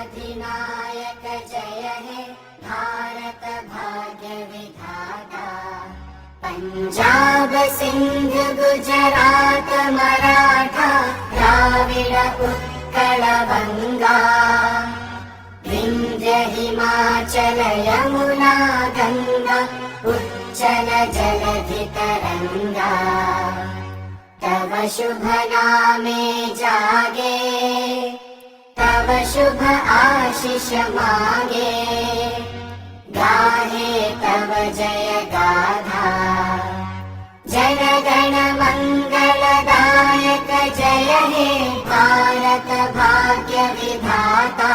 अधिनायक जय हे भारत भाग्य विधाता। पंजाब सिंध गुजरात मराठा द्राविड उत्कल बंगा, विंध्य हिमाचल यमुना गंगा उच्चल जलधि तरंगा। तव शुभ नामे जागे, तव शुभ आशीष मांगे, गाहे तव जय गाथा। जन गण मंगलदायक जय हे भारत भाग्य विधाता।